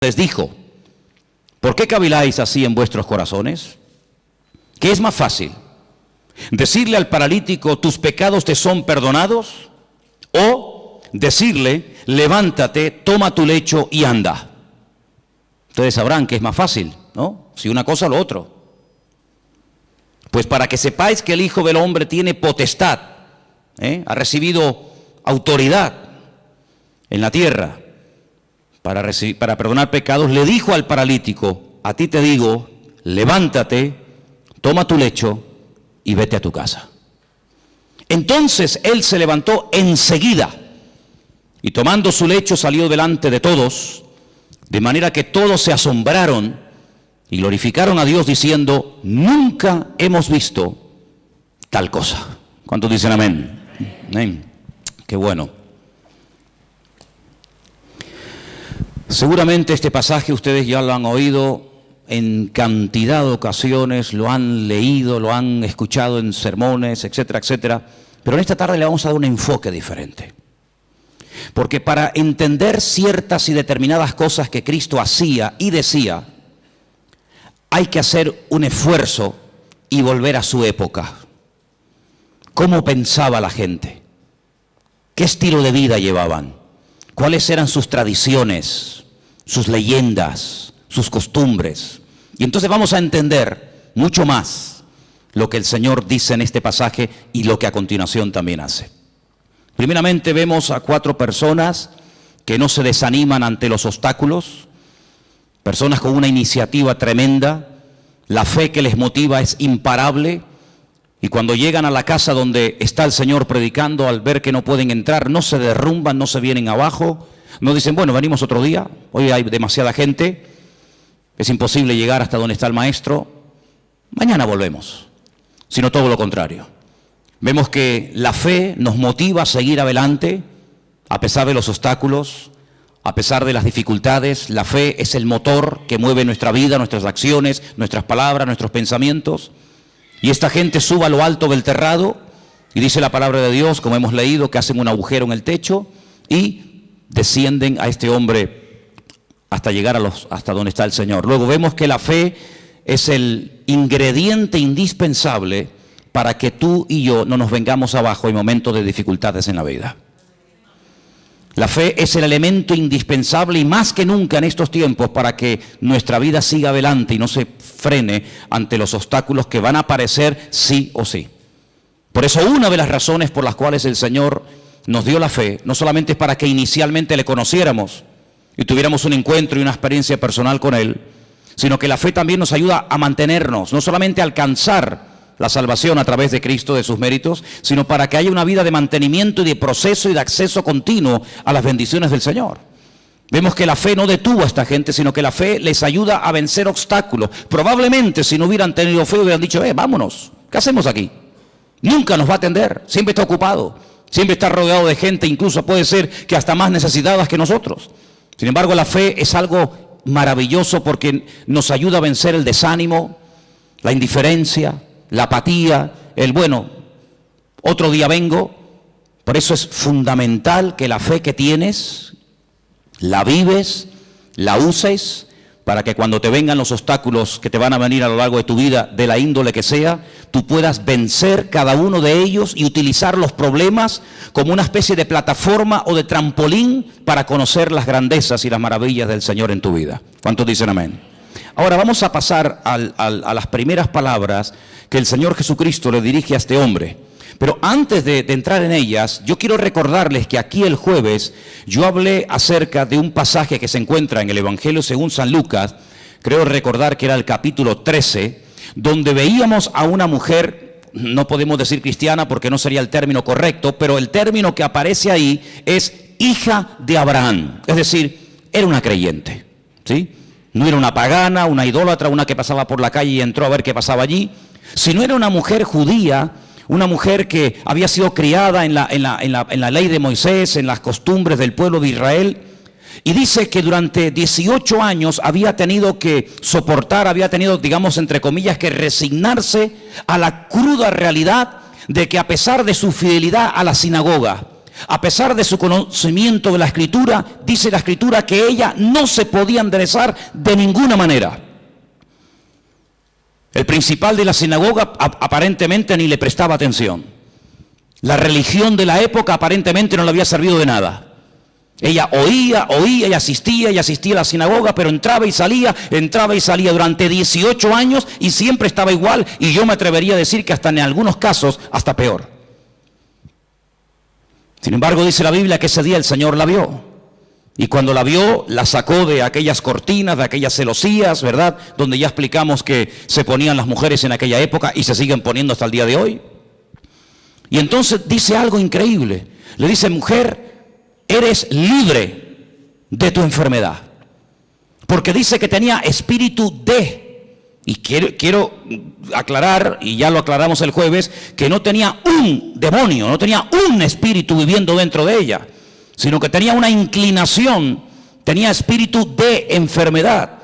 les dijo: ¿por qué caviláis así en vuestros corazones? ¿Qué es más fácil? ¿Decirle al paralítico, tus pecados te son perdonados? ¿O decirle, levántate, toma tu lecho y anda? Ustedes sabrán que es más fácil, ¿no? Si una cosa o lo otro. Pues para que sepáis que el Hijo del Hombre tiene potestad, ha recibido autoridad en la tierra para perdonar pecados, le dijo al paralítico: a ti te digo, levántate, toma tu lecho y vete a tu casa. Entonces él se levantó enseguida y tomando su lecho salió delante de todos, de manera que todos se asombraron y glorificaron a Dios diciendo: nunca hemos visto tal cosa. ¿Cuántos dicen amén? Amén. Qué bueno. Seguramente este pasaje ustedes ya lo han oído en cantidad de ocasiones, lo han leído, lo han escuchado en sermones, etcétera, etcétera. Pero en esta tarde le vamos a dar un enfoque diferente. Porque para entender ciertas y determinadas cosas que Cristo hacía y decía, hay que hacer un esfuerzo y volver a su época. ¿Cómo pensaba la gente? ¿Qué estilo de vida llevaban? ¿Cuáles eran sus tradiciones, sus leyendas, sus costumbres? Y entonces vamos a entender mucho más lo que el Señor dice en este pasaje y lo que a continuación también hace. Primeramente vemos a 4 personas que no se desaniman ante los obstáculos, personas con una iniciativa tremenda, la fe que les motiva es imparable, y cuando llegan a la casa donde está el Señor predicando, al ver que no pueden entrar, no se derrumban, no se vienen abajo, no dicen, bueno, venimos otro día, hoy hay demasiada gente, es imposible llegar hasta donde está el maestro, mañana volvemos, sino todo lo contrario. Vemos que la fe nos motiva a seguir adelante, a pesar de los obstáculos, a pesar de las dificultades. La fe es el motor que mueve nuestra vida, nuestras acciones, nuestras palabras, nuestros pensamientos. Y esta gente sube a lo alto del terrado y dice la palabra de Dios, como hemos leído, que hacen un agujero en el techo y descienden a este hombre hasta llegar hasta donde está el Señor. Luego vemos que la fe es el ingrediente indispensable para que tú y yo no nos vengamos abajo en momentos de dificultades en la vida. La fe es el elemento indispensable y más que nunca en estos tiempos para que nuestra vida siga adelante y no se frene ante los obstáculos que van a aparecer sí o sí. Por eso una de las razones por las cuales el Señor nos dio la fe, no solamente es para que inicialmente le conociéramos y tuviéramos un encuentro y una experiencia personal con Él, sino que la fe también nos ayuda a mantenernos, no solamente a alcanzar la salvación a través de Cristo, de sus méritos, sino para que haya una vida de mantenimiento y de proceso y de acceso continuo a las bendiciones del Señor. Vemos que la fe no detuvo a esta gente, sino que la fe les ayuda a vencer obstáculos. Probablemente si no hubieran tenido fe hubieran dicho, vámonos, ¿qué hacemos aquí? Nunca nos va a atender, siempre está ocupado, siempre está rodeado de gente, incluso puede ser que hasta más necesitadas que nosotros. Sin embargo, la fe es algo maravilloso porque nos ayuda a vencer el desánimo, la indiferencia, la apatía, el bueno, otro día vengo. Por eso es fundamental que la fe que tienes, la vives, la uses, para que cuando te vengan los obstáculos que te van a venir a lo largo de tu vida, de la índole que sea, tú puedas vencer cada uno de ellos y utilizar los problemas como una especie de plataforma o de trampolín para conocer las grandezas y las maravillas del Señor en tu vida. ¿Cuántos dicen amén? Ahora vamos a pasar a las primeras palabras que el Señor Jesucristo le dirige a este hombre. Pero antes de entrar en ellas, yo quiero recordarles que aquí el jueves yo hablé acerca de un pasaje que se encuentra en el Evangelio según San Lucas, creo recordar que era el capítulo 13, donde veíamos a una mujer, no podemos decir cristiana porque no sería el término correcto, pero el término que aparece ahí es hija de Abraham, es decir, era una creyente, ¿sí? No era una pagana, una idólatra, una que pasaba por la calle y entró a ver qué pasaba allí, sino era una mujer judía, una mujer que había sido criada en la ley de Moisés, en las costumbres del pueblo de Israel, y dice que durante 18 años había tenido que soportar, había tenido, digamos, entre comillas, que resignarse a la cruda realidad de que a pesar de su fidelidad a la sinagoga, A pesar de su conocimiento de la Escritura, dice la Escritura que ella no se podía enderezar de ninguna manera. El principal de la sinagoga aparentemente ni le prestaba atención. La religión de la época aparentemente no le había servido de nada. Ella oía y asistía a la sinagoga, pero entraba y salía durante 18 años y siempre estaba igual, y yo me atrevería a decir que hasta en algunos casos hasta peor. Sin embargo, dice la Biblia que ese día el Señor la vio, y cuando la vio, la sacó de aquellas cortinas, de aquellas celosías, ¿verdad?, donde ya explicamos que se ponían las mujeres en aquella época y se siguen poniendo hasta el día de hoy. Y entonces dice algo increíble, le dice: mujer, eres libre de tu enfermedad. Porque dice que tenía espíritu de, y quiero aclarar, y ya lo aclaramos el jueves, que no tenía un demonio, no tenía un espíritu viviendo dentro de ella, sino que tenía una inclinación, tenía espíritu de enfermedad.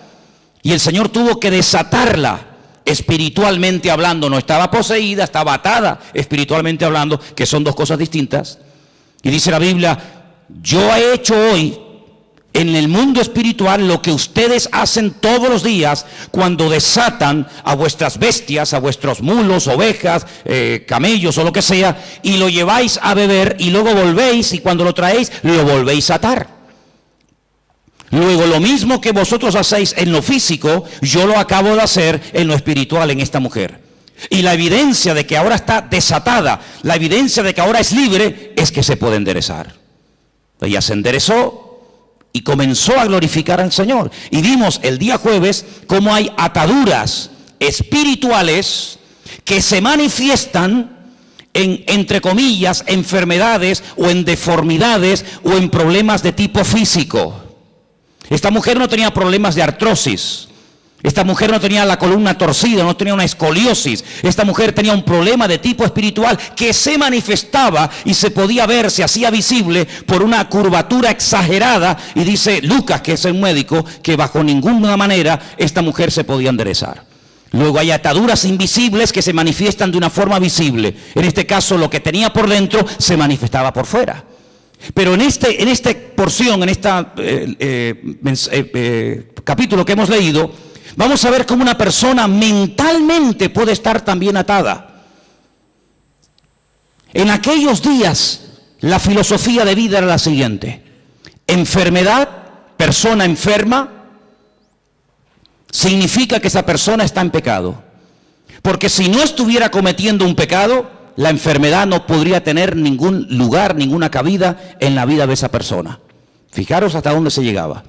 Y el Señor tuvo que desatarla espiritualmente hablando. No estaba poseída, estaba atada espiritualmente hablando, que son dos cosas distintas. Y dice la Biblia: yo he hecho hoy en el mundo espiritual lo que ustedes hacen todos los días cuando desatan a vuestras bestias, a vuestros mulos, ovejas, camellos o lo que sea, y lo lleváis a beber y luego volvéis, y cuando lo traéis lo volvéis a atar. Luego, lo mismo que vosotros hacéis en lo físico, yo lo acabo de hacer en lo espiritual en esta mujer. Y la evidencia de que ahora está desatada, la evidencia de que ahora es libre, es que se puede enderezar. Ella se enderezó y comenzó a glorificar al Señor. Y vimos el día jueves cómo hay ataduras espirituales que se manifiestan en, entre comillas, enfermedades o en deformidades o en problemas de tipo físico. Esta mujer no tenía problemas de artrosis. Esta mujer no tenía la columna torcida, no tenía una escoliosis. Esta mujer tenía un problema de tipo espiritual que se manifestaba y se podía ver, se hacía visible por una curvatura exagerada. Y dice Lucas, que es el médico, que bajo ninguna manera esta mujer se podía enderezar. Luego hay ataduras invisibles que se manifiestan de una forma visible. En este caso, lo que tenía por dentro se manifestaba por fuera. Pero en esta porción, en este capítulo que hemos leído, vamos a ver cómo una persona mentalmente puede estar también atada. En aquellos días, la filosofía de vida era la siguiente: enfermedad, persona enferma, significa que esa persona está en pecado. Porque si no estuviera cometiendo un pecado, la enfermedad no podría tener ningún lugar, ninguna cabida en la vida de esa persona. Fijaros hasta dónde se llegaba.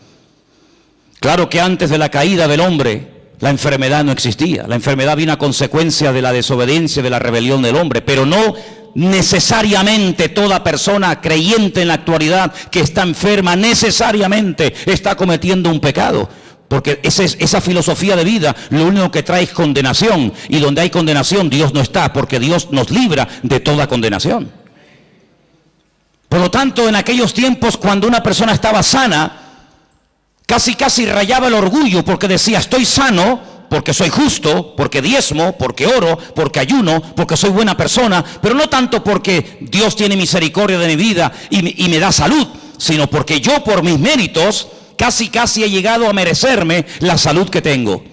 Claro que antes de la caída del hombre, la enfermedad no existía. La enfermedad vino a consecuencia de la desobediencia, de la rebelión del hombre, pero no necesariamente toda persona creyente en la actualidad que está enferma necesariamente está cometiendo un pecado. Porque esa filosofía de vida lo único que trae es condenación, y donde hay condenación Dios no está, porque Dios nos libra de toda condenación. Por lo tanto, en aquellos tiempos, cuando una persona estaba sana, casi rayaba el orgullo, porque decía: estoy sano porque soy justo, porque diezmo, porque oro, porque ayuno, porque soy buena persona, pero no tanto porque Dios tiene misericordia de mi vida y me da salud, sino porque yo, por mis méritos, casi he llegado a merecerme la salud que tengo.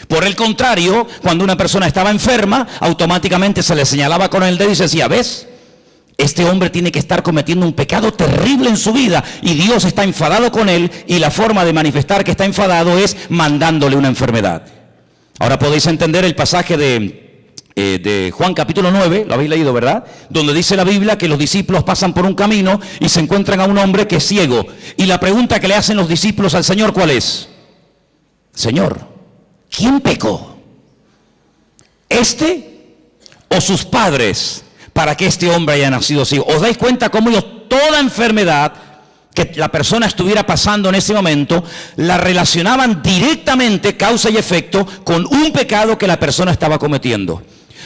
Por el contrario, cuando una persona estaba enferma, automáticamente se le señalaba con el dedo y se decía: ¿ves? Este hombre tiene que estar cometiendo un pecado terrible en su vida y Dios está enfadado con él, y la forma de manifestar que está enfadado es mandándole una enfermedad. Ahora podéis entender el pasaje de Juan capítulo 9, lo habéis leído, ¿verdad? Donde dice la Biblia que los discípulos pasan por un camino y se encuentran a un hombre que es ciego. Y la pregunta que le hacen los discípulos al Señor, ¿cuál es? Señor, ¿quién pecó? ¿Este o sus padres para que este hombre haya nacido ciego? ¿Os dais cuenta cómo ellos toda enfermedad que la persona estuviera pasando en ese momento la relacionaban directamente, causa y efecto, con un pecado que la persona estaba cometiendo?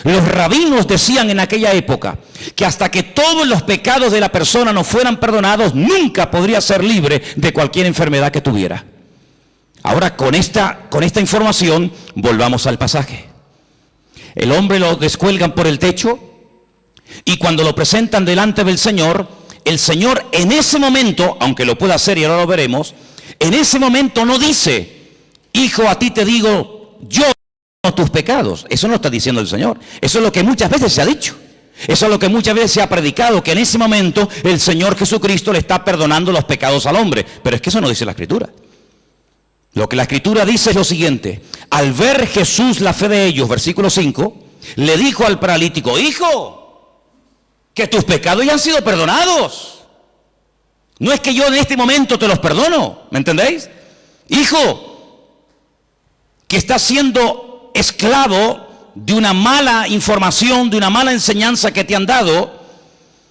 Los rabinos decían en aquella época que hasta que todos los pecados de la persona no fueran perdonados, nunca podría ser libre de cualquier enfermedad que tuviera. Ahora, con esta información, volvamos al pasaje. El hombre lo descuelgan por el techo, y cuando lo presentan delante del Señor, el Señor en ese momento, aunque lo pueda hacer y ahora lo veremos, en ese momento no dice, hijo, a ti te digo, yo perdono tus pecados. Eso no está diciendo el Señor. Eso es lo que muchas veces se ha dicho. Eso es lo que muchas veces se ha predicado, que en ese momento el Señor Jesucristo le está perdonando los pecados al hombre. Pero es que eso no dice la Escritura. Lo que la Escritura dice es lo siguiente: al ver Jesús la fe de ellos, versículo 5, le dijo al paralítico, hijo, que tus pecados ya han sido perdonados. No es que yo en este momento te los perdono, ¿me entendéis? Hijo, que estás siendo esclavo de una mala información, de una mala enseñanza que te han dado,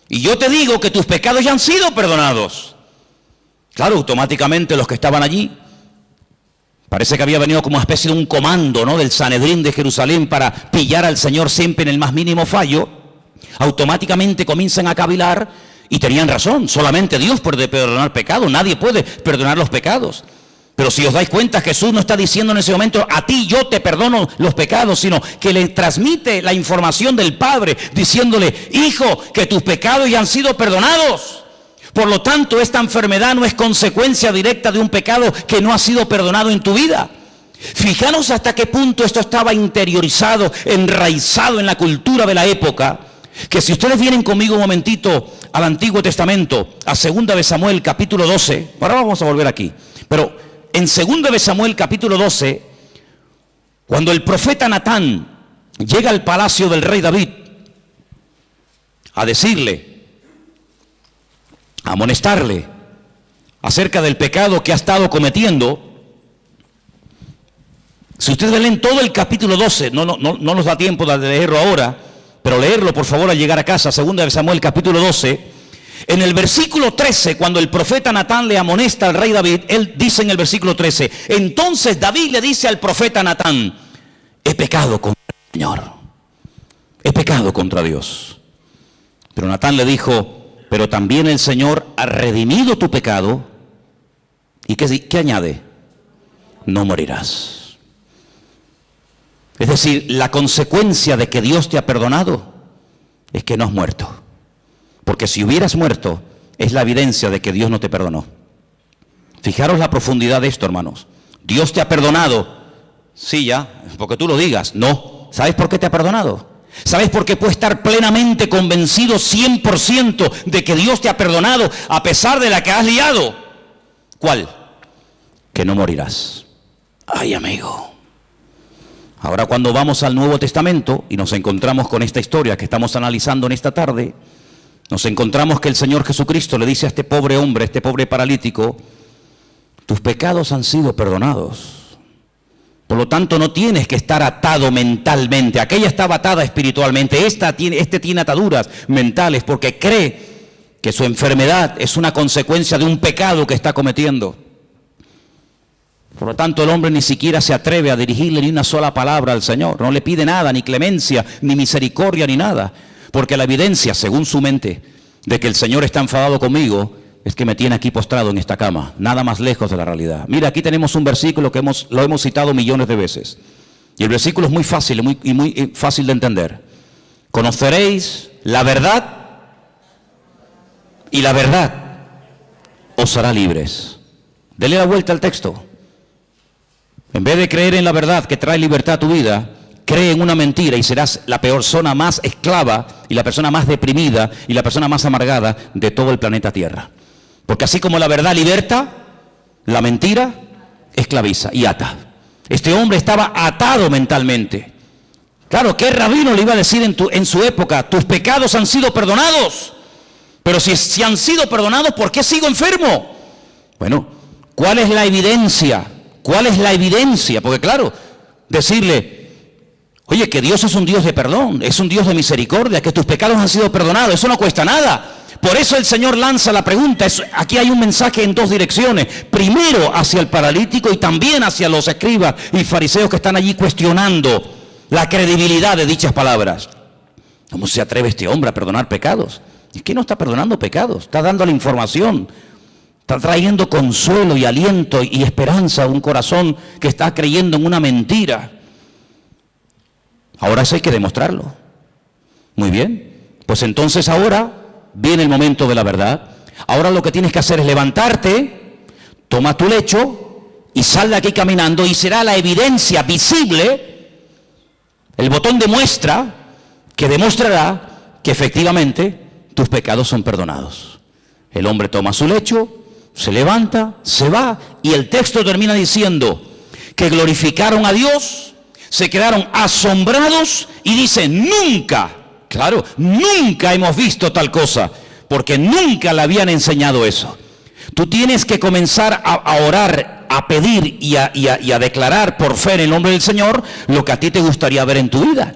y yo te digo que tus pecados ya han sido perdonados. Claro, automáticamente los que estaban allí, parece que había venido como una especie de un comando, ¿no?, del Sanedrín de Jerusalén para pillar al Señor siempre en el más mínimo fallo. Automáticamente comienzan a cavilar y tenían razón. Solamente Dios puede perdonar pecados, nadie puede perdonar los pecados. Pero si os dais cuenta, Jesús no está diciendo en ese momento, a ti yo te perdono los pecados, sino que le transmite la información del Padre, diciéndole, hijo, que tus pecados ya han sido perdonados. Por lo tanto, esta enfermedad no es consecuencia directa de un pecado que no ha sido perdonado en tu vida. Fijaros hasta qué punto esto estaba interiorizado, enraizado en la cultura de la época, que si ustedes vienen conmigo un momentito al Antiguo Testamento, a 2 de Samuel capítulo 12, ahora vamos a volver aquí, pero en 2 de Samuel capítulo 12, cuando el profeta Natán llega al palacio del rey David a decirle, a amonestarle acerca del pecado que ha estado cometiendo, si ustedes leen todo el capítulo 12, no nos da tiempo de leerlo ahora, pero leerlo por favor al llegar a casa, 2 de Samuel capítulo 12, en el versículo 13, cuando el profeta Natán le amonesta al rey David, él dice en el versículo 13, entonces David le dice al profeta Natán, he pecado contra el Señor, he pecado contra Dios. Pero Natán le dijo, pero también el Señor ha redimido tu pecado. ¿Y qué añade? No morirás. Es decir, la consecuencia de que Dios te ha perdonado es que no has muerto. Porque si hubieras muerto, es la evidencia de que Dios no te perdonó. Fijaros la profundidad de esto, hermanos. Dios te ha perdonado. Sí, ya, porque tú lo digas. No. ¿Sabes por qué te ha perdonado? ¿Sabes por qué puedes estar plenamente convencido 100% de que Dios te ha perdonado a pesar de la que has liado? ¿Cuál? Que no morirás. Ay, amigo. Ahora cuando vamos al Nuevo Testamento y nos encontramos con esta historia que estamos analizando en esta tarde, nos encontramos que el Señor Jesucristo le dice a este pobre hombre, a este pobre paralítico, tus pecados han sido perdonados. Por lo tanto, no tienes que estar atado mentalmente. Aquella estaba atada espiritualmente. Este tiene ataduras mentales porque cree que su enfermedad es una consecuencia de un pecado que está cometiendo. Por lo tanto, el hombre ni siquiera se atreve a dirigirle ni una sola palabra al Señor. No le pide nada, ni clemencia, ni misericordia, ni nada. Porque la evidencia, según su mente, de que el Señor está enfadado conmigo, es que me tiene aquí postrado en esta cama, nada más lejos de la realidad. Mira, aquí tenemos un versículo que lo hemos citado millones de veces. Y el versículo es muy fácil muy fácil de entender. Conoceréis la verdad y la verdad os hará libres. Dele la vuelta al texto. En vez de creer en la verdad que trae libertad a tu vida, cree en una mentira y serás la persona más esclava y la persona más deprimida y la persona más amargada de todo el planeta Tierra. Porque así como la verdad liberta, la mentira esclaviza y ata. Este hombre estaba atado mentalmente. Claro, ¿qué rabino le iba a decir en su época? Tus pecados han sido perdonados. Pero si han sido perdonados, ¿por qué sigo enfermo? Bueno, ¿cuál es la evidencia? ¿Cuál es la evidencia? Porque claro, decirle, oye, que Dios es un Dios de perdón, es un Dios de misericordia, que tus pecados han sido perdonados, eso no cuesta nada. Por eso el Señor lanza la pregunta. Aquí hay un mensaje en dos direcciones. Primero hacia el paralítico y también hacia los escribas y fariseos que están allí cuestionando la credibilidad de dichas palabras. ¿Cómo se atreve este hombre a perdonar pecados? Es que no está perdonando pecados, está dando la información. Está trayendo consuelo y aliento y esperanza a un corazón que está creyendo en una mentira. Ahora eso hay que demostrarlo. Muy bien. Pues entonces ahora viene el momento de la verdad. Ahora lo que tienes que hacer es levantarte, toma tu lecho y sal de aquí caminando, y será la evidencia visible, el botón de muestra, que demostrará que efectivamente tus pecados son perdonados. El hombre toma su lecho, se levanta, se va, y el texto termina diciendo que glorificaron a Dios, se quedaron asombrados y dicen: nunca, claro, nunca hemos visto tal cosa, porque nunca le habían enseñado eso. Tú tienes que comenzar a orar, a pedir y a declarar por fe en el nombre del Señor lo que a ti te gustaría ver en tu vida.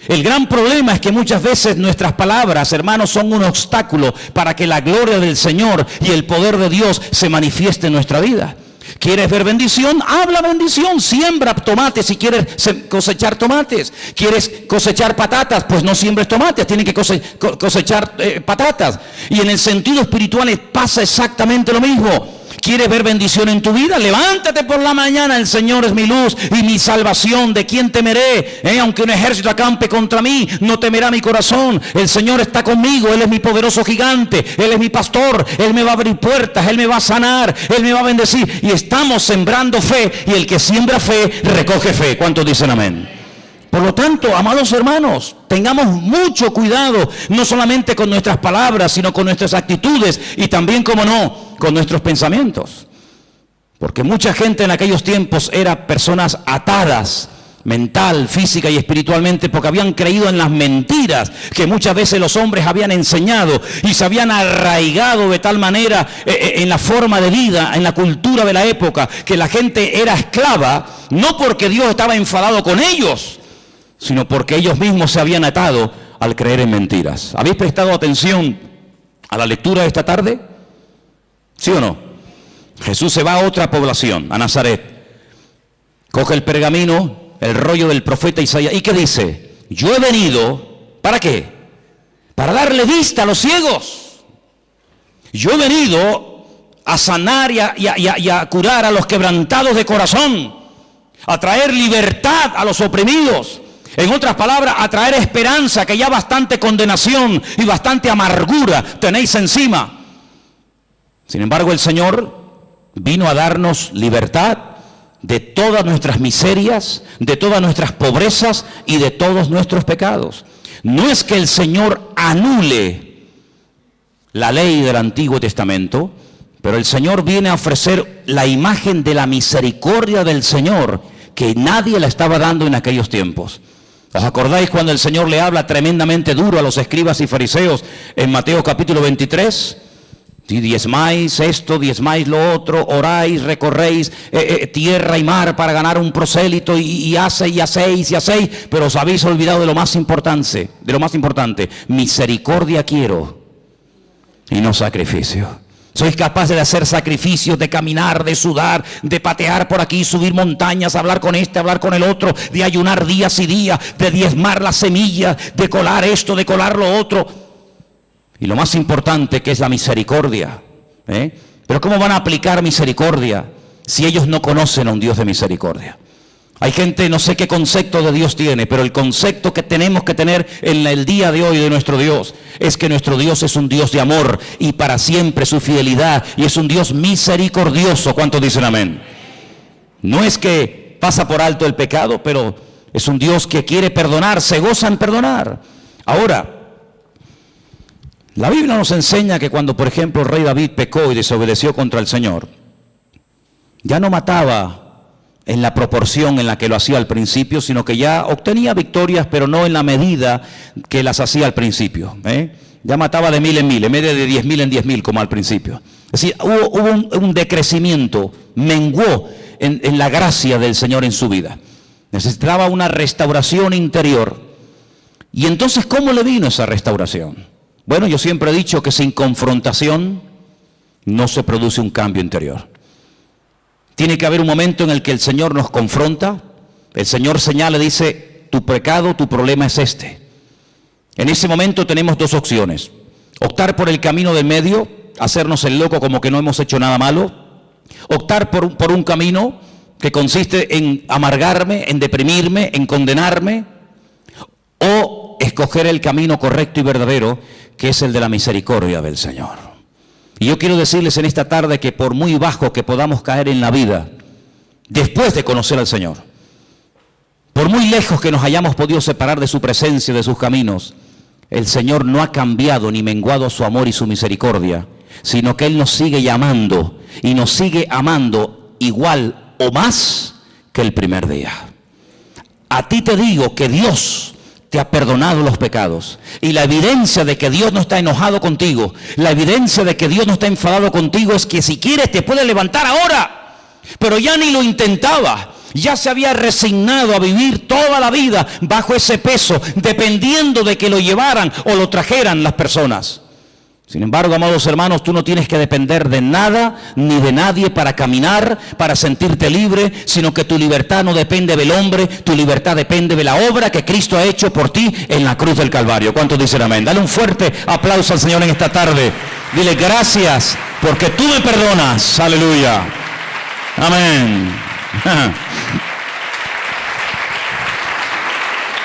El gran problema es que muchas veces nuestras palabras, hermanos, son un obstáculo para que la gloria del Señor y el poder de Dios se manifieste en nuestra vida. ¿Quieres ver bendición? Habla bendición. Siembra tomates si quieres cosechar tomates. ¿Quieres cosechar patatas? Pues no siembres tomates, tienes que cosechar patatas. Y en el sentido espiritual pasa exactamente lo mismo. ¿Quieres ver bendición en tu vida? Levántate por la mañana. El Señor es mi luz y mi salvación. ¿De quién temeré? Aunque un ejército acampe contra mí, no temerá mi corazón. El Señor está conmigo. Él es mi poderoso gigante. Él es mi pastor. Él me va a abrir puertas. Él me va a sanar. Él me va a bendecir. Y estamos sembrando fe. Y el que siembra fe, recoge fe. ¿Cuántos dicen amén? Por lo tanto, amados hermanos, tengamos mucho cuidado, no solamente con nuestras palabras, sino con nuestras actitudes y también, como no, con nuestros pensamientos. Porque mucha gente en aquellos tiempos era personas atadas, mental, física y espiritualmente, porque habían creído en las mentiras que muchas veces los hombres habían enseñado y se habían arraigado de tal manera en la forma de vida, en la cultura de la época, que la gente era esclava, no porque Dios estaba enfadado con ellos, sino porque ellos mismos se habían atado al creer en mentiras. ¿Habéis prestado atención a la lectura de esta tarde? ¿Sí o no? Jesús se va a otra población, a Nazaret. Coge el pergamino, el rollo del profeta Isaías. ¿Y qué dice? Yo he venido, ¿para qué? Para darle vista a los ciegos. Yo he venido a sanar y a curar a los quebrantados de corazón, a traer libertad a los oprimidos. En otras palabras, a traer esperanza, que ya bastante condenación y bastante amargura tenéis encima. Sin embargo, el Señor vino a darnos libertad de todas nuestras miserias, de todas nuestras pobrezas y de todos nuestros pecados. No es que el Señor anule la ley del Antiguo Testamento, pero el Señor viene a ofrecer la imagen de la misericordia del Señor, que nadie la estaba dando en aquellos tiempos. ¿Os acordáis cuando el Señor le habla tremendamente duro a los escribas y fariseos en Mateo capítulo 23? Si diezmáis esto, diezmáis lo otro, oráis, recorréis tierra y mar para ganar un prosélito y hacéis, pero os habéis olvidado de lo más importante, misericordia quiero y no sacrificio. Sois capaces de hacer sacrificios, de caminar, de sudar, de patear por aquí, subir montañas, hablar con este, hablar con el otro, de ayunar días y días, de diezmar las semillas, de colar esto, de colar lo otro. Y lo más importante, que es la misericordia. Pero ¿cómo van a aplicar misericordia si ellos no conocen a un Dios de misericordia? Hay gente, no sé qué concepto de Dios tiene, pero el concepto que tenemos que tener en el día de hoy de nuestro Dios es que nuestro Dios es un Dios de amor y para siempre su fidelidad, y es un Dios misericordioso. ¿Cuántos dicen amén? No es que pasa por alto el pecado, pero es un Dios que quiere perdonar, se goza en perdonar. Ahora, la Biblia nos enseña que cuando, por ejemplo, el rey David pecó y desobedeció contra el Señor, ya no mataba en la proporción en la que lo hacía al principio, sino que ya obtenía victorias, pero no en la medida que las hacía al principio. Ya mataba de 1000 en 1000, en vez de 10.000 en 10.000 como al principio. Es decir, hubo un decrecimiento, menguó en la gracia del Señor en su vida. Necesitaba una restauración interior. Y entonces, ¿cómo le vino esa restauración? Bueno, yo siempre he dicho que sin confrontación no se produce un cambio interior. Tiene que haber un momento en el que el Señor nos confronta, el Señor señala y dice, tu pecado, tu problema es este. En ese momento tenemos dos opciones: optar por el camino del medio, hacernos el loco como que no hemos hecho nada malo; optar por un camino que consiste en amargarme, en deprimirme, en condenarme; o escoger el camino correcto y verdadero, que es el de la misericordia del Señor. Y yo quiero decirles en esta tarde que por muy bajo que podamos caer en la vida, después de conocer al Señor, por muy lejos que nos hayamos podido separar de su presencia, de sus caminos, el Señor no ha cambiado ni menguado su amor y su misericordia, sino que Él nos sigue llamando y nos sigue amando igual o más que el primer día. A ti te digo que Dios te ha perdonado los pecados, y la evidencia de que Dios no está enojado contigo, la evidencia de que Dios no está enfadado contigo es que si quieres te puede levantar ahora, pero ya ni lo intentaba. Ya se había resignado a vivir toda la vida bajo ese peso, dependiendo de que lo llevaran o lo trajeran las personas. Sin embargo, amados hermanos, tú no tienes que depender de nada ni de nadie para caminar, para sentirte libre, sino que tu libertad no depende del hombre, tu libertad depende de la obra que Cristo ha hecho por ti en la cruz del Calvario. ¿Cuántos dicen amén? Dale un fuerte aplauso al Señor en esta tarde. Dile gracias porque tú me perdonas. Aleluya. Amén.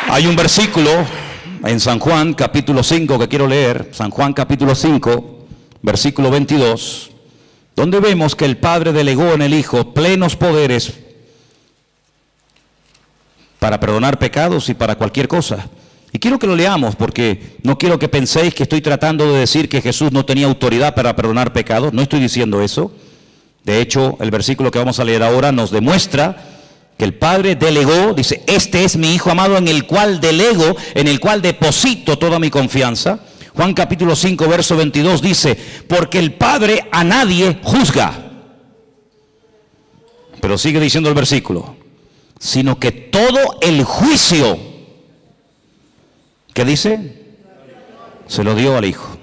Hay un versículo en San Juan capítulo 5 que quiero leer, San Juan capítulo 5, versículo 22, donde vemos que el Padre delegó en el Hijo plenos poderes para perdonar pecados y para cualquier cosa. Y quiero que lo leamos porque no quiero que penséis que estoy tratando de decir que Jesús no tenía autoridad para perdonar pecados, no estoy diciendo eso. De hecho, el versículo que vamos a leer ahora nos demuestra que el Padre delegó, dice, este es mi Hijo amado en el cual delego, en el cual deposito toda mi confianza. Juan capítulo 5, verso 22 dice, porque el Padre a nadie juzga. Pero sigue diciendo el versículo, sino que todo el juicio, ¿qué dice? Se lo dio al Hijo.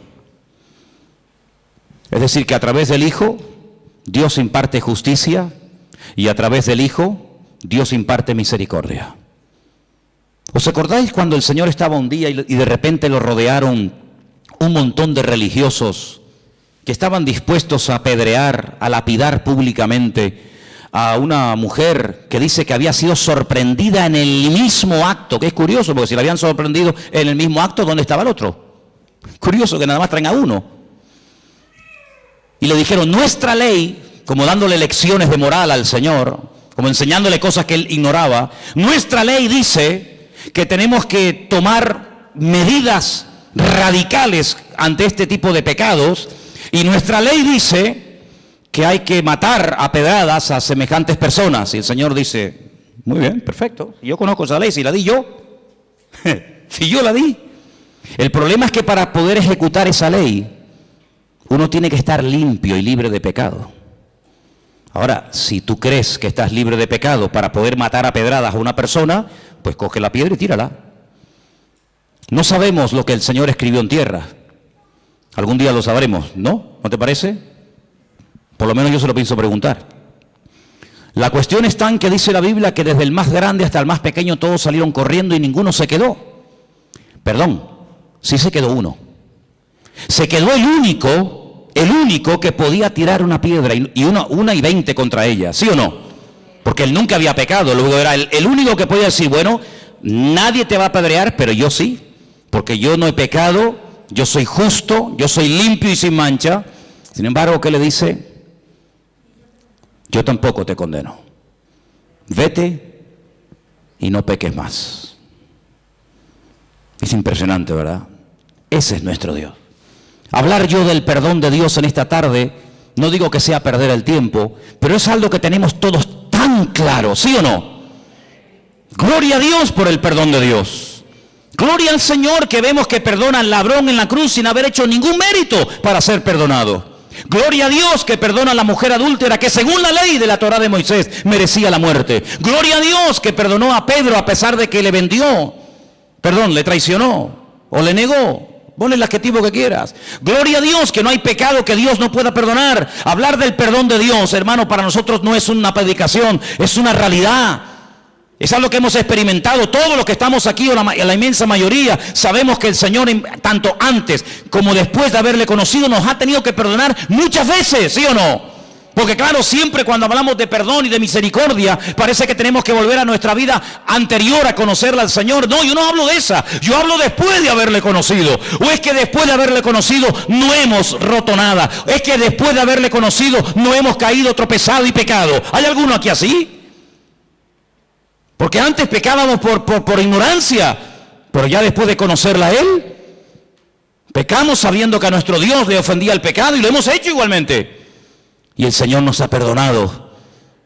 Es decir, que a través del Hijo, Dios imparte justicia y a través del Hijo, Dios imparte misericordia. ¿Os acordáis cuando el Señor estaba un día y de repente lo rodearon un montón de religiosos que estaban dispuestos a apedrear, a lapidar públicamente a una mujer que dice que había sido sorprendida en el mismo acto? Que es curioso, porque si la habían sorprendido en el mismo acto, ¿dónde estaba el otro? Curioso que nada más traen a uno. Y le dijeron, nuestra ley, como dándole lecciones de moral al Señor, como enseñándole cosas que él ignoraba, nuestra ley dice que tenemos que tomar medidas radicales ante este tipo de pecados, y nuestra ley dice que hay que matar a pedradas a semejantes personas. Y el Señor dice, muy bien, perfecto, yo conozco esa ley, si la di yo, si yo la di. El problema es que para poder ejecutar esa ley, uno tiene que estar limpio y libre de pecado. Ahora, si tú crees que estás libre de pecado para poder matar a pedradas a una persona, pues coge la piedra y tírala. No sabemos lo que el Señor escribió en tierra. Algún día lo sabremos, ¿no? ¿No te parece? Por lo menos yo se lo pienso preguntar. La cuestión está en que dice la Biblia que desde el más grande hasta el más pequeño todos salieron corriendo y ninguno se quedó. Perdón, sí se quedó uno. Se quedó el único que podía tirar una piedra y una y 20 contra ella, ¿sí o no? Porque él nunca había pecado, luego era el único que podía decir, bueno, nadie te va a apedrear, pero yo sí, porque yo no he pecado, yo soy justo, yo soy limpio y sin mancha. Sin embargo, ¿qué le dice? Yo tampoco te condeno. Vete y no peques más. Es impresionante, ¿verdad? Ese es nuestro Dios. Hablar yo del perdón de Dios en esta tarde, no digo que sea perder el tiempo, pero es algo que tenemos todos tan claro, ¿sí o no? Gloria a Dios por el perdón de Dios. Gloria al Señor que vemos que perdona al ladrón en la cruz sin haber hecho ningún mérito para ser perdonado. Gloria a Dios que perdona a la mujer adúltera que según la ley de la Torá de Moisés merecía la muerte. Gloria a Dios que perdonó a Pedro a pesar de que le traicionó o le negó. Ponle el adjetivo que quieras. Gloria a Dios que no hay pecado que Dios no pueda perdonar. Hablar del perdón de Dios, hermano, para nosotros no es una predicación, es una realidad. Es algo que hemos experimentado. Todos los que estamos aquí, o la inmensa mayoría, sabemos que el Señor, tanto antes como después de haberle conocido, nos ha tenido que perdonar muchas veces, ¿sí o no? Porque claro, siempre cuando hablamos de perdón y de misericordia, parece que tenemos que volver a nuestra vida anterior a conocerla al Señor. No, yo no hablo de esa, yo hablo después de haberle conocido. O es que después de haberle conocido no hemos roto nada. Es que después de haberle conocido no hemos caído, tropezado y pecado. ¿Hay alguno aquí así? Porque antes pecábamos por ignorancia, pero ya después de conocerla a Él, pecamos sabiendo que a nuestro Dios le ofendía el pecado y lo hemos hecho igualmente. Y el Señor nos ha perdonado.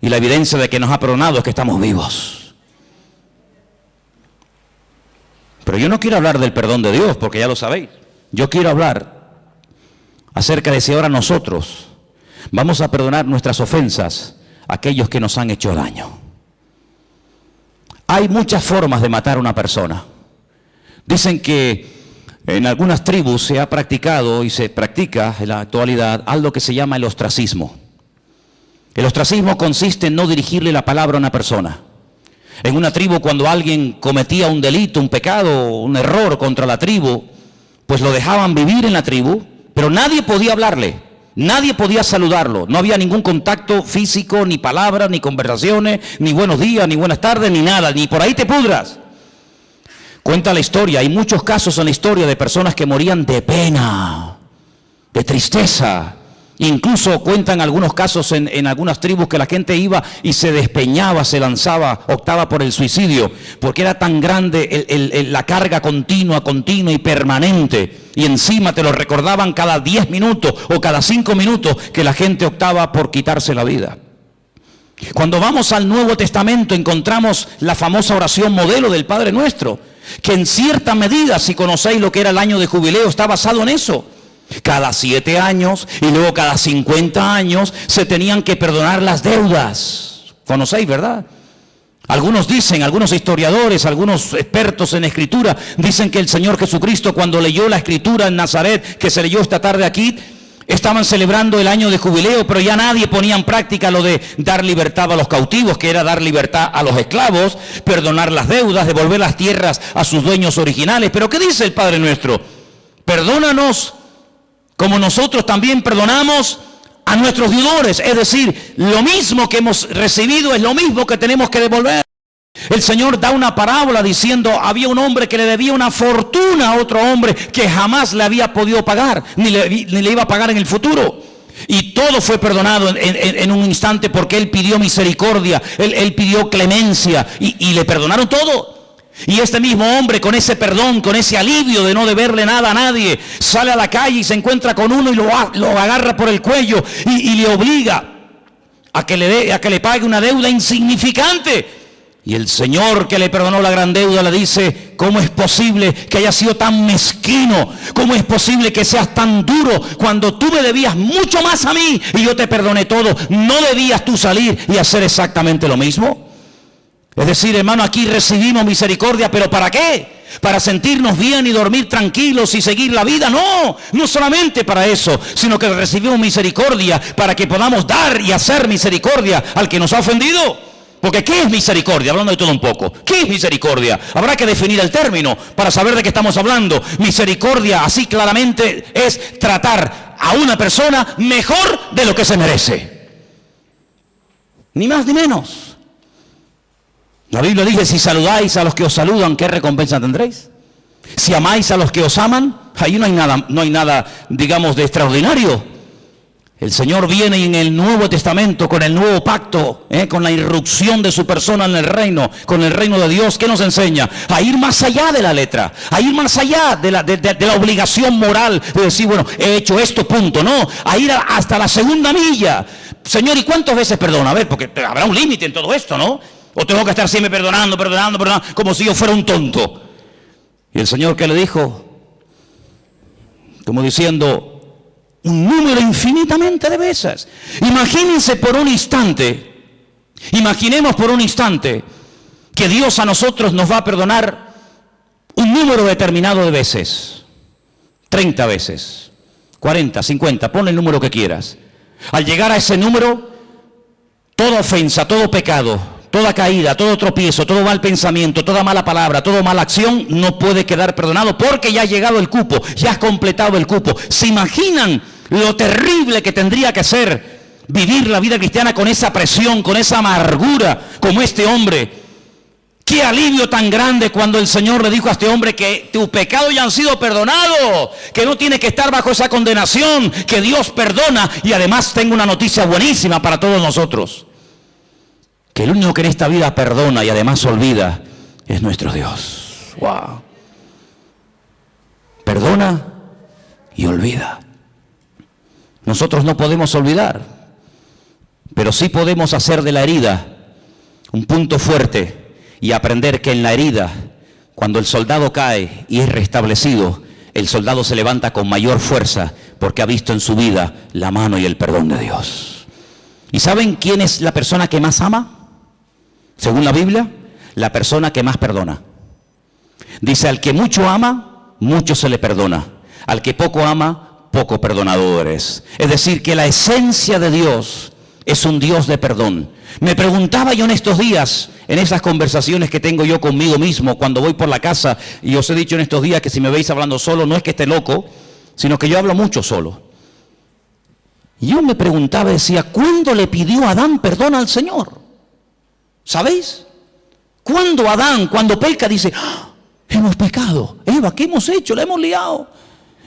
Y la evidencia de que nos ha perdonado es que estamos vivos. Pero yo no quiero hablar del perdón de Dios, porque ya lo sabéis. Yo quiero hablar acerca de si ahora nosotros vamos a perdonar nuestras ofensas a aquellos que nos han hecho daño. Hay muchas formas de matar a una persona. Dicen que en algunas tribus se ha practicado y se practica en la actualidad algo que se llama el ostracismo. El ostracismo consiste en no dirigirle la palabra a una persona. En una tribu, cuando alguien cometía un delito, un pecado, un error contra la tribu, pues lo dejaban vivir en la tribu, pero nadie podía hablarle, nadie podía saludarlo. No había ningún contacto físico, ni palabras, ni conversaciones, ni buenos días, ni buenas tardes, ni nada, ni por ahí te pudras. Cuenta la historia, hay muchos casos en la historia de personas que morían de pena, de tristeza. Incluso cuentan algunos casos en algunas tribus que la gente iba y se despeñaba, se lanzaba, optaba por el suicidio, porque era tan grande la carga continua y permanente. Y encima te lo recordaban cada 10 minutos o cada 5 minutos que la gente optaba por quitarse la vida. Cuando vamos al Nuevo Testamento encontramos la famosa oración modelo del Padre Nuestro, que en cierta medida, si conocéis lo que era el año de jubileo, está basado en eso. Cada 7 años y luego cada 50 años se tenían que perdonar las deudas. ¿Conocéis, verdad? Algunos dicen, algunos historiadores, algunos expertos en escritura, dicen que el Señor Jesucristo, cuando leyó la escritura en Nazaret, que se leyó esta tarde aquí, estaban celebrando el año de jubileo, pero ya nadie ponía en práctica lo de dar libertad a los cautivos, que era dar libertad a los esclavos, perdonar las deudas, devolver las tierras a sus dueños originales. Pero ¿qué dice el Padre Nuestro? Perdónanos como nosotros también perdonamos a nuestros deudores. Es decir, lo mismo que hemos recibido es lo mismo que tenemos que devolver. El Señor da una parábola diciendo, había un hombre que le debía una fortuna a otro hombre que jamás le había podido pagar, ni le iba a pagar en el futuro. Y todo fue perdonado en un instante porque él pidió misericordia, él pidió clemencia y le perdonaron todo. Y este mismo hombre, con ese perdón, con ese alivio de no deberle nada a nadie, sale a la calle y se encuentra con uno y lo agarra por el cuello y le obliga a que le pague una deuda insignificante. Y el Señor, que le perdonó la gran deuda, le dice, ¿cómo es posible que hayas sido tan mezquino? ¿Cómo es posible que seas tan duro cuando tú me debías mucho más a mí y yo te perdoné todo? ¿No debías tú salir y hacer exactamente lo mismo? Es decir, hermano, aquí recibimos misericordia, ¿pero para qué? ¿Para sentirnos bien y dormir tranquilos y seguir la vida? No, no solamente para eso, sino que recibimos misericordia para que podamos dar y hacer misericordia al que nos ha ofendido. Porque ¿qué es misericordia? Hablando de todo un poco. ¿Qué es misericordia? Habrá que definir el término para saber de qué estamos hablando. Misericordia, así claramente, es tratar a una persona mejor de lo que se merece. Ni más ni menos. La Biblia dice, si saludáis a los que os saludan, ¿qué recompensa tendréis? Si amáis a los que os aman, ahí no hay nada, digamos, de extraordinario. El Señor viene en el Nuevo Testamento, con el nuevo pacto, con la irrupción de su persona en el reino, con el reino de Dios. ¿Qué nos enseña? A ir más allá de la letra, a ir más allá de la obligación moral de decir, bueno, he hecho esto, punto. No, a ir hasta la segunda milla. Señor, ¿y cuántas veces perdona? A ver, porque habrá un límite en todo esto, ¿no? O tengo que estar siempre perdonando, como si yo fuera un tonto. Y el Señor, ¿qué le dijo? Como diciendo, un número infinitamente de veces. Imaginemos por un instante que Dios a nosotros nos va a perdonar un número determinado de veces. 30 veces, 40, 50, pon el número que quieras. Al llegar a ese número, toda ofensa, todo pecado, toda caída, todo tropiezo, todo mal pensamiento, toda mala palabra, toda mala acción no puede quedar perdonado porque ya ha llegado el cupo, ya has completado el cupo. ¿Se imaginan lo terrible que tendría que ser vivir la vida cristiana con esa presión, con esa amargura, como este hombre. Qué alivio tan grande cuando el Señor le dijo a este hombre que tus pecados ya han sido perdonados, que no tiene que estar bajo esa condenación, que Dios perdona. Y además tengo una noticia buenísima para todos nosotros, que el único que en esta vida perdona y además olvida es nuestro Dios. Wow. Perdona y olvida. Nosotros no podemos olvidar, pero sí podemos hacer de la herida un punto fuerte y aprender que en la herida, cuando el soldado cae y es restablecido, el soldado se levanta con mayor fuerza porque ha visto en su vida la mano y el perdón de Dios. ¿Y saben quién es la persona que más ama? Según la Biblia, la persona que más perdona. Dice, al que mucho ama, mucho se le perdona. Al que poco ama, poco perdonado eres. Es decir, que la esencia de Dios es un Dios de perdón. Me preguntaba yo en estos días, en esas conversaciones que tengo yo conmigo mismo, cuando voy por la casa, y os he dicho en estos días que si me veis hablando solo, no es que esté loco, sino que yo hablo mucho solo. Y yo me preguntaba, decía, ¿cuándo le pidió Adán perdón al Señor? ¿Sabéis? Cuando Adán, cuando peca, dice, ¡ah! Hemos pecado. Eva, ¿qué hemos hecho? La hemos liado.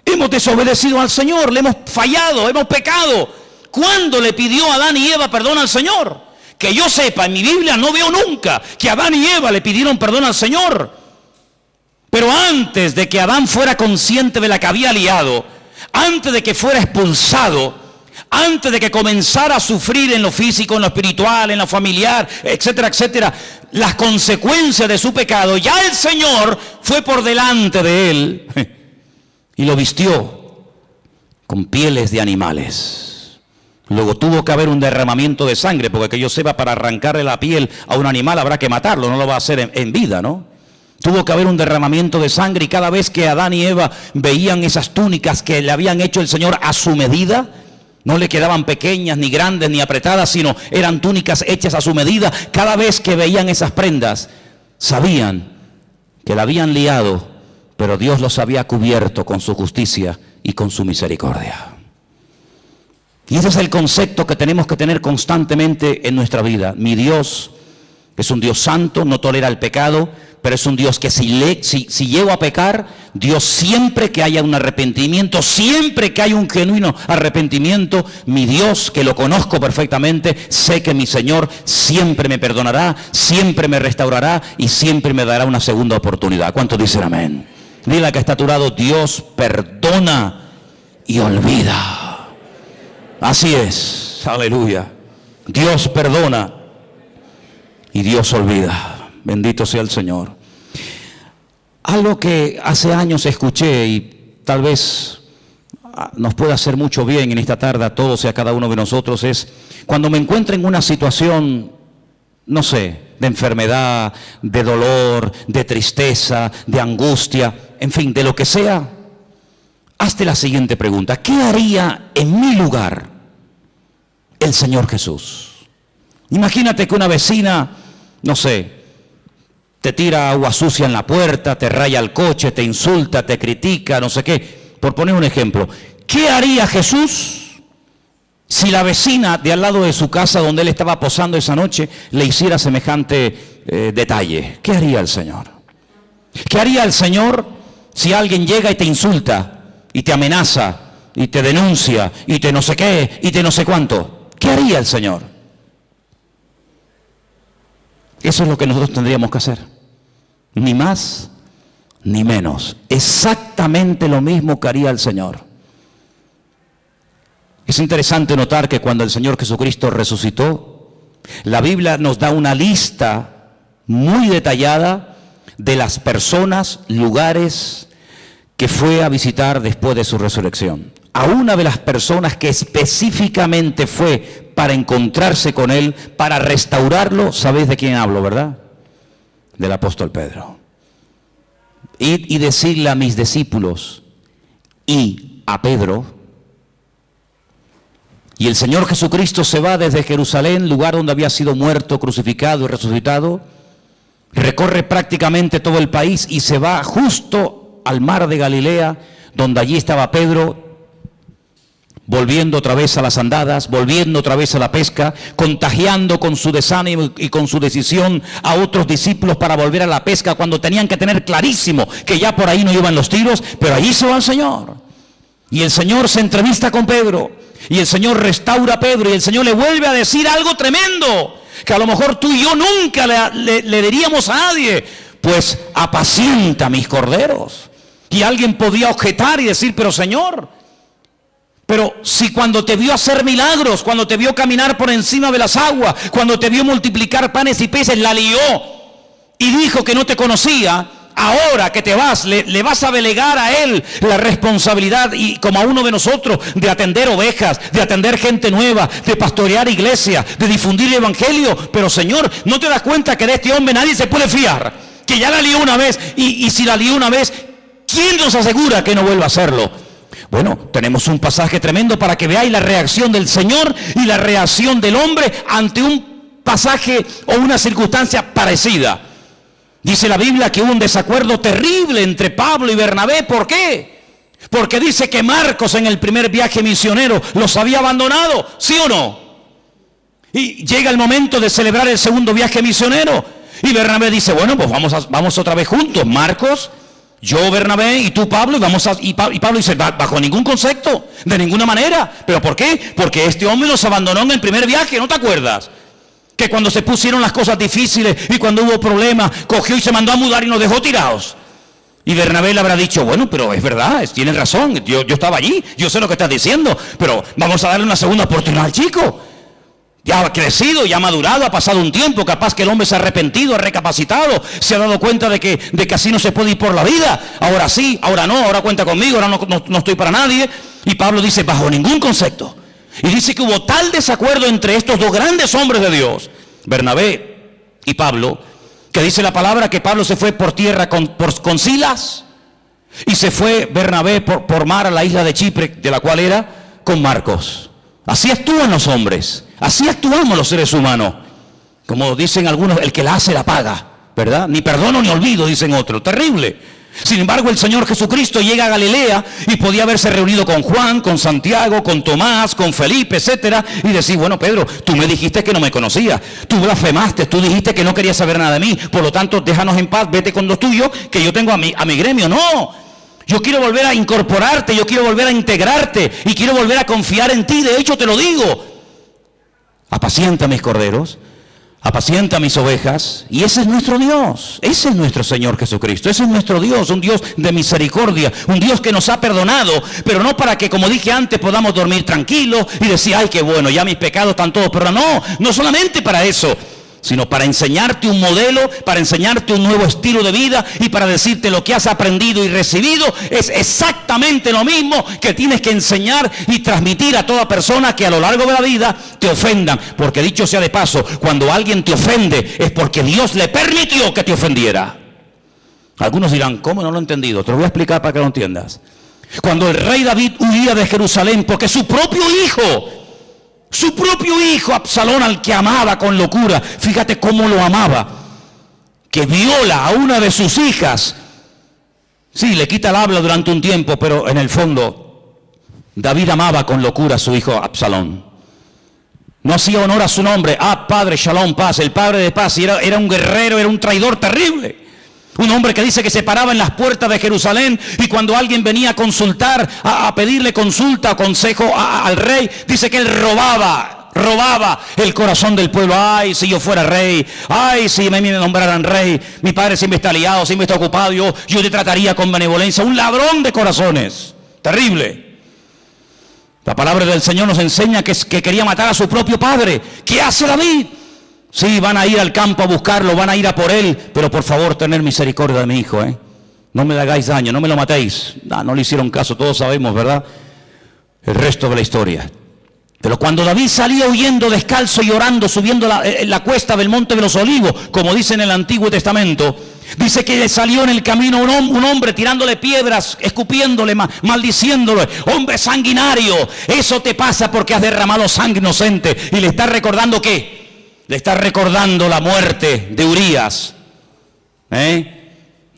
Hemos desobedecido al Señor, le hemos fallado, hemos pecado. ¿Cuándo le pidió Adán y Eva perdón al Señor? Que yo sepa, en mi Biblia no veo nunca que Adán y Eva le pidieron perdón al Señor. Pero antes de que Adán fuera consciente de la que había liado, antes de que fuera expulsado, antes de que comenzara a sufrir en lo físico, en lo espiritual, en lo familiar, etcétera, etcétera, las consecuencias de su pecado, ya el Señor fue por delante de él y lo vistió con pieles de animales. Luego tuvo que haber un derramamiento de sangre, porque que yo sepa, para arrancarle la piel a un animal habrá que matarlo, no lo va a hacer en vida, ¿no? Tuvo que haber un derramamiento de sangre, y cada vez que Adán y Eva veían esas túnicas que le habían hecho el Señor a su medida, no le quedaban pequeñas, ni grandes, ni apretadas, sino eran túnicas hechas a su medida. Cada vez que veían esas prendas, sabían que la habían liado, pero Dios los había cubierto con su justicia y con su misericordia. Y ese es el concepto que tenemos que tener constantemente en nuestra vida. Mi Dios es un Dios santo, no tolera el pecado, pero es un Dios que si llego a pecar, Dios, siempre que haya un arrepentimiento, siempre que haya un genuino arrepentimiento, mi Dios, que lo conozco perfectamente, sé que mi Señor siempre me perdonará, siempre me restaurará y siempre me dará una segunda oportunidad. ¿Cuántos dicen amén? Dile al que está a tu lado, Dios perdona y olvida. Así es, aleluya. Dios perdona y Dios olvida. Bendito sea el Señor. Algo que hace años escuché y tal vez nos pueda hacer mucho bien en esta tarde a todos y a cada uno de nosotros es, cuando me encuentro en una situación, no sé, de enfermedad, de dolor, de tristeza, de angustia, en fin, de lo que sea, hazte la siguiente pregunta: ¿qué haría en mi lugar el Señor Jesús? Imagínate que una vecina, no sé, te tira agua sucia en la puerta, te raya el coche, te insulta, te critica, no sé qué. Por poner un ejemplo, ¿qué haría Jesús si la vecina de al lado de su casa donde él estaba posando esa noche le hiciera semejante detalle? ¿Qué haría el Señor? ¿Qué haría el Señor si alguien llega y te insulta y te amenaza y te denuncia y te no sé qué y te no sé cuánto? ¿Qué haría el Señor? Eso es lo que nosotros tendríamos que hacer. Ni más ni menos. Exactamente lo mismo que haría el Señor. Es interesante notar que cuando el Señor Jesucristo resucitó, la Biblia nos da una lista muy detallada de las personas, lugares que fue a visitar después de su resurrección. A una de las personas que específicamente fue para encontrarse con él, para restaurarlo, ¿sabéis de quién hablo, verdad? Del apóstol Pedro. Id y decirle a mis discípulos y a Pedro. Y el Señor Jesucristo se va desde Jerusalén, lugar donde había sido muerto, crucificado y resucitado, recorre prácticamente todo el país y se va justo al mar de Galilea, donde allí estaba Pedro, volviendo otra vez a las andadas, volviendo otra vez a la pesca, contagiando con su desánimo y con su decisión a otros discípulos para volver a la pesca cuando tenían que tener clarísimo que ya por ahí no iban los tiros, pero allí se va el Señor. Y el Señor se entrevista con Pedro, y el Señor restaura a Pedro, y el Señor le vuelve a decir algo tremendo, que a lo mejor tú y yo nunca le diríamos a nadie: pues apacienta mis corderos. Y alguien podría objetar y decir: pero Señor, pero si cuando te vio hacer milagros, cuando te vio caminar por encima de las aguas, cuando te vio multiplicar panes y peces, la lió y dijo que no te conocía, ahora que te vas, le vas a delegar a él la responsabilidad, y como a uno de nosotros, de atender ovejas, de atender gente nueva, de pastorear iglesia, de difundir el evangelio. Pero Señor, ¿no te das cuenta que de este hombre nadie se puede fiar? Que ya la lió una vez, y si la lió una vez, ¿quién nos asegura que no vuelva a hacerlo? Bueno, tenemos un pasaje tremendo para que veáis la reacción del Señor y la reacción del hombre ante un pasaje o una circunstancia parecida. Dice la Biblia que hubo un desacuerdo terrible entre Pablo y Bernabé. ¿Por qué? Porque dice que Marcos en el primer viaje misionero los había abandonado, ¿sí o no? Y llega el momento de celebrar el segundo viaje misionero y Bernabé dice: bueno, pues vamos otra vez juntos, Marcos, yo, Bernabé, y tú, Pablo, y Pablo dice: bajo ningún concepto, de ninguna manera. ¿Pero por qué? Porque este hombre nos abandonó en el primer viaje, ¿no te acuerdas? Que cuando se pusieron las cosas difíciles y cuando hubo problemas, cogió y se mandó a mudar y nos dejó tirados. Y Bernabé le habrá dicho: bueno, pero es verdad, tienes razón, yo estaba allí, yo sé lo que estás diciendo, pero vamos a darle una segunda oportunidad al chico. Ya ha crecido, ya ha madurado, ha pasado un tiempo, capaz que el hombre se ha arrepentido, ha recapacitado, se ha dado cuenta de que así no se puede ir por la vida. Ahora sí, ahora no, ahora cuenta conmigo, ahora no estoy para nadie. Y Pablo dice: bajo ningún concepto. Y dice que hubo tal desacuerdo entre estos dos grandes hombres de Dios, Bernabé y Pablo, que dice la palabra que Pablo se fue por tierra con Silas, y se fue Bernabé por mar a la isla de Chipre, de la cual era, con Marcos. Así actúan los hombres, así actuamos los seres humanos. Como dicen algunos, el que la hace la paga, ¿verdad? Ni perdono ni olvido, dicen otros. Terrible. Sin embargo, el Señor Jesucristo llega a Galilea y podía haberse reunido con Juan, con Santiago, con Tomás, con Felipe, etcétera, y decir: bueno, Pedro, tú me dijiste que no me conocías, tú blasfemaste, tú dijiste que no querías saber nada de mí, por lo tanto, déjanos en paz, vete con los tuyos, que yo tengo a mi gremio. No. Yo quiero volver a incorporarte, yo quiero volver a integrarte y quiero volver a confiar en ti. De hecho, te lo digo: apacienta mis corderos, apacienta mis ovejas. Y ese es nuestro Dios, ese es nuestro Señor Jesucristo, ese es nuestro Dios, un Dios de misericordia, un Dios que nos ha perdonado, pero no para que, como dije antes, podamos dormir tranquilos y decir: ay, qué bueno, ya mis pecados están todos perdonados. No solamente para eso, sino para enseñarte un modelo, para enseñarte un nuevo estilo de vida y para decirte: lo que has aprendido y recibido es exactamente lo mismo que tienes que enseñar y transmitir a toda persona que a lo largo de la vida te ofendan. Porque dicho sea de paso, cuando alguien te ofende es porque Dios le permitió que te ofendiera. Algunos dirán: ¿cómo? No lo he entendido. Te lo voy a explicar para que lo entiendas. Cuando el rey David huía de Jerusalén porque su propio hijo Absalón, al que amaba con locura, fíjate cómo lo amaba, que viola a una de sus hijas. Sí, le quita el habla durante un tiempo, pero en el fondo David amaba con locura a su hijo Absalón. No hacía honor a su nombre: Padre, Shalom, paz, el Padre de paz. Y era un guerrero, era un traidor terrible. Un hombre que dice que se paraba en las puertas de Jerusalén y cuando alguien venía a consultar, a pedirle consulta o consejo al rey, dice que él robaba el corazón del pueblo. Ay, si yo fuera rey, ay, si me nombraran rey, mi padre siempre está liado, siempre está ocupado, yo le trataría con benevolencia. Un ladrón de corazones, terrible. La palabra del Señor nos enseña que quería matar a su propio padre. ¿Qué hace David? Sí, van a ir al campo a buscarlo, van a ir a por él, pero por favor, tener misericordia de mi hijo, No me le hagáis daño, no me lo matéis. No le hicieron caso, todos sabemos, ¿verdad? El resto de la historia. Pero cuando David salía huyendo descalzo y orando, subiendo la cuesta del Monte de los Olivos, como dice en el Antiguo Testamento, dice que le salió en el camino un hombre tirándole piedras, escupiéndole, maldiciéndole: hombre sanguinario, eso te pasa porque has derramado sangre inocente. Y le está recordando ¿qué? Le está recordando la muerte de Urías.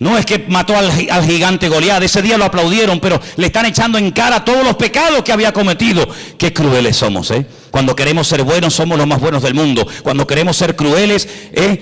No es que mató al gigante Goliat, ese día lo aplaudieron, pero le están echando en cara todos los pecados que había cometido. Qué crueles somos, ¿eh? Cuando queremos ser buenos, somos los más buenos del mundo. Cuando queremos ser crueles,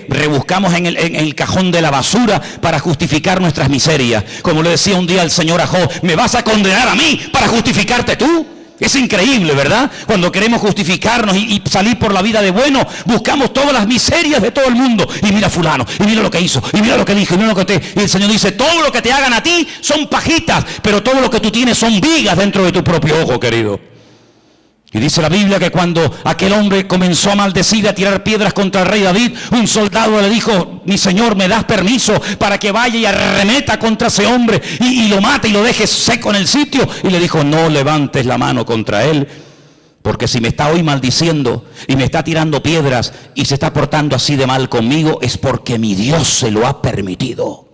rebuscamos en el cajón de la basura para justificar nuestras miserias. Como le decía un día el Señor a Job, ¿me vas a condenar a mí para justificarte tú? Es increíble, ¿verdad? Cuando queremos justificarnos y salir por la vida de bueno, buscamos todas las miserias de todo el mundo. Y mira fulano, y mira lo que hizo, y mira lo que dijo, y mira lo que y el Señor dice, todo lo que te hagan a ti son pajitas, pero todo lo que tú tienes son vigas dentro de tu propio ojo, querido. Y dice la Biblia que cuando aquel hombre comenzó a maldecir, a tirar piedras contra el rey David, un soldado le dijo, mi señor, ¿me das permiso para que vaya y arremeta contra ese hombre y lo mate y lo deje seco en el sitio? Y le dijo, no levantes la mano contra él, porque si me está hoy maldiciendo y me está tirando piedras y se está portando así de mal conmigo, es porque mi Dios se lo ha permitido.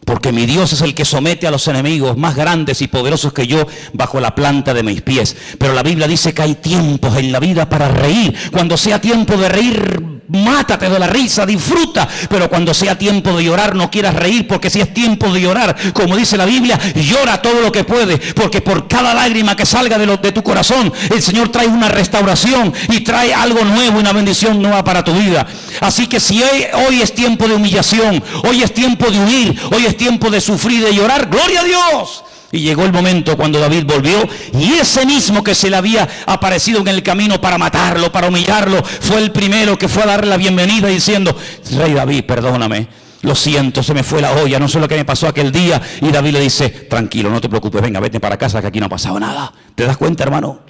Porque mi Dios es el que somete a los enemigos más grandes y poderosos que yo bajo la planta de mis pies. Pero la Biblia dice que hay tiempos en la vida para reír. Cuando sea tiempo de reír, mátate de la risa, disfruta. Pero cuando sea tiempo de llorar, no quieras reír, porque si es tiempo de llorar, como dice la Biblia, llora todo lo que puede, porque por cada lágrima que salga de tu corazón, el Señor trae una restauración y trae algo nuevo, una bendición nueva para tu vida. Así que si hoy es tiempo de humillación, hoy es tiempo de huir, hoy es tiempo de sufrir, de llorar, ¡gloria a Dios! Y llegó el momento cuando David volvió, y ese mismo que se le había aparecido en el camino para matarlo, para humillarlo, fue el primero que fue a darle la bienvenida diciendo, Rey David, perdóname, lo siento, se me fue la olla, no sé lo que me pasó aquel día. Y David le dice, tranquilo, no te preocupes, venga, vete para casa que aquí no ha pasado nada. ¿Te das cuenta, hermano?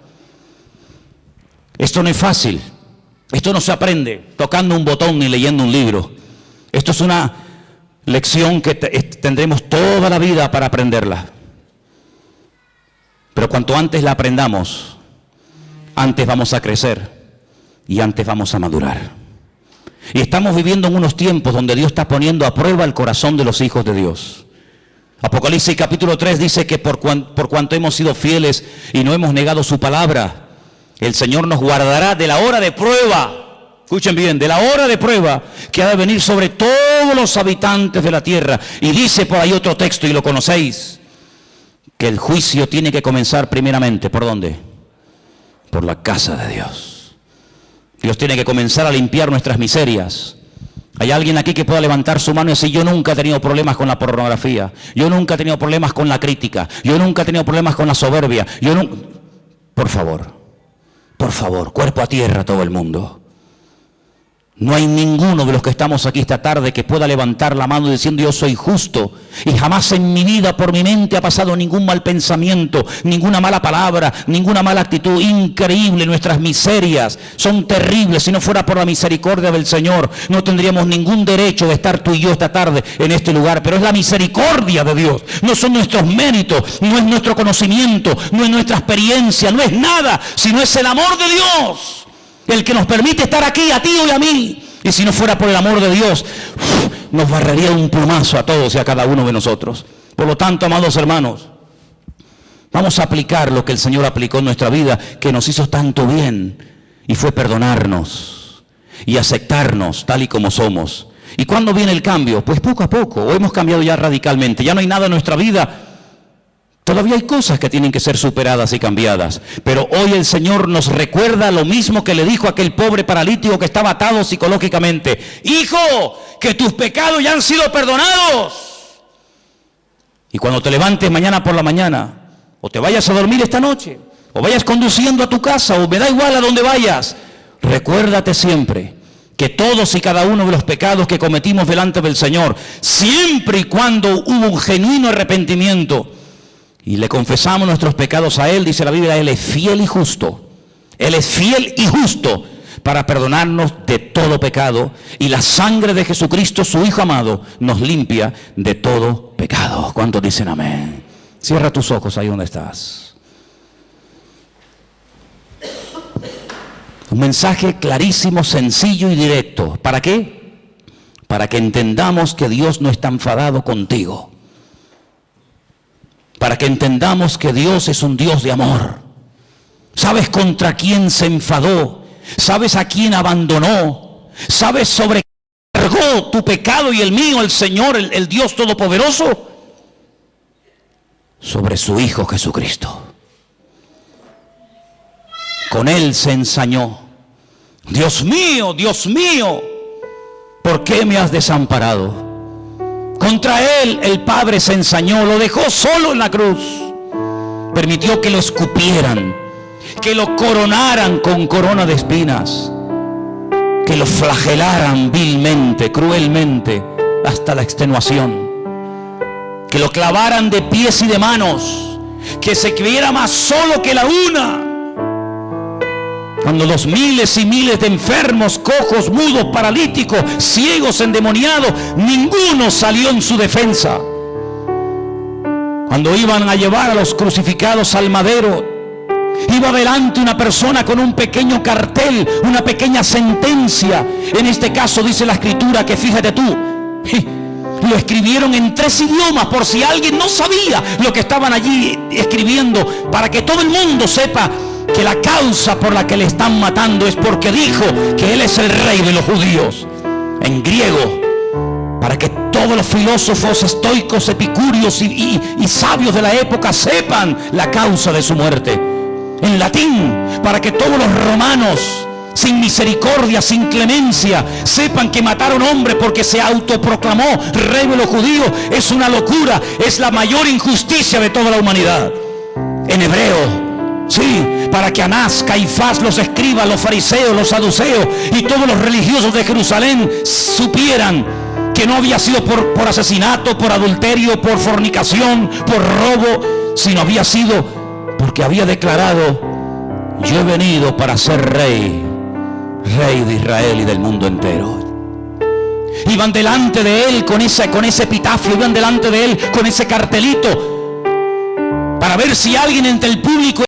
Esto no es fácil, esto no se aprende tocando un botón ni leyendo un libro. Esto es una lección que tendremos toda la vida para aprenderla. Pero cuanto antes la aprendamos, antes vamos a crecer y antes vamos a madurar. Y estamos viviendo en unos tiempos donde Dios está poniendo a prueba el corazón de los hijos de Dios. Apocalipsis capítulo 3 dice que por cuanto hemos sido fieles y no hemos negado su palabra, el Señor nos guardará de la hora de prueba. Escuchen bien, de la hora de prueba que ha de venir sobre todos los habitantes de la tierra. Y dice por ahí otro texto, y lo conocéis, que el juicio tiene que comenzar primeramente, ¿por dónde? Por la casa de Dios. Dios tiene que comenzar a limpiar nuestras miserias. ¿Hay alguien aquí que pueda levantar su mano y decir, yo nunca he tenido problemas con la pornografía, yo nunca he tenido problemas con la crítica, yo nunca he tenido problemas con la soberbia, Por favor, cuerpo a tierra todo el mundo. No hay ninguno de los que estamos aquí esta tarde que pueda levantar la mano diciendo yo soy justo y jamás en mi vida por mi mente ha pasado ningún mal pensamiento, ninguna mala palabra, ninguna mala actitud. Increíble, nuestras miserias son terribles. Si no fuera por la misericordia del Señor, no tendríamos ningún derecho de estar tú y yo esta tarde en este lugar. Pero es la misericordia de Dios, no son nuestros méritos, no es nuestro conocimiento, no es nuestra experiencia, no es nada, sino es el amor de Dios el que nos permite estar aquí, a ti y a mí. Y si no fuera por el amor de Dios, nos barrería un plumazo a todos y a cada uno de nosotros. Por lo tanto, amados hermanos, vamos a aplicar lo que el Señor aplicó en nuestra vida, que nos hizo tanto bien, y fue perdonarnos y aceptarnos tal y como somos. ¿Y cuándo viene el cambio? Pues poco a poco, o hemos cambiado ya radicalmente, ya no hay nada en nuestra vida. Todavía hay cosas que tienen que ser superadas y cambiadas, pero hoy el Señor nos recuerda lo mismo que le dijo a aquel pobre paralítico que estaba atado psicológicamente. Hijo, que tus pecados ya han sido perdonados. Y cuando te levantes mañana por la mañana, o te vayas a dormir esta noche, o vayas conduciendo a tu casa, o me da igual a dónde vayas, recuérdate siempre que todos y cada uno de los pecados que cometimos delante del Señor, siempre y cuando hubo un genuino arrepentimiento, y le confesamos nuestros pecados a Él, dice la Biblia, Él es fiel y justo. Él es fiel y justo para perdonarnos de todo pecado. Y la sangre de Jesucristo, su Hijo amado, nos limpia de todo pecado. ¿Cuántos dicen amén? Cierra tus ojos ahí donde estás. Un mensaje clarísimo, sencillo y directo. ¿Para qué? Para que entendamos que Dios no está enfadado contigo. Para que entendamos que Dios es un Dios de amor. ¿Sabes contra quién se enfadó? ¿Sabes a quién abandonó? ¿Sabes sobre qué cargó tu pecado y el mío, el Señor, el Dios Todopoderoso, sobre su Hijo Jesucristo. Con Él se ensañó. Dios mío, ¿por qué me has desamparado? Contra Él el Padre se ensañó, lo dejó solo en la cruz. Permitió que lo escupieran, que lo coronaran con corona de espinas, que lo flagelaran vilmente, cruelmente, hasta la extenuación, que lo clavaran de pies y de manos, que se viera más solo que la una. Cuando los miles y miles de enfermos, cojos, mudos, paralíticos, ciegos, endemoniados, ninguno salió en su defensa. Cuando iban a llevar a los crucificados al madero, iba adelante una persona con un pequeño cartel, una pequeña sentencia. En este caso dice la Escritura que, fíjate tú, lo escribieron en 3 idiomas por si alguien no sabía lo que estaban allí escribiendo, para que todo el mundo sepa que la causa por la que le están matando es porque dijo que Él es el Rey de los judíos. En griego, para que todos los filósofos estoicos, epicúreos y sabios de la época sepan la causa de su muerte. En latín, para que todos los romanos, sin misericordia, sin clemencia, sepan que matar a un hombre porque se autoproclamó Rey de los judíos es una locura, es la mayor injusticia de toda la humanidad. En hebreo, sí, para que Anás, Caifás, los escribas, los fariseos, los saduceos y todos los religiosos de Jerusalén supieran que no había sido por asesinato, por adulterio, por fornicación, por robo, sino había sido porque había declarado: yo he venido para ser rey de Israel y del mundo entero. Iban delante de Él con ese epitafio, iban delante de Él con ese cartelito, para ver si alguien entre el público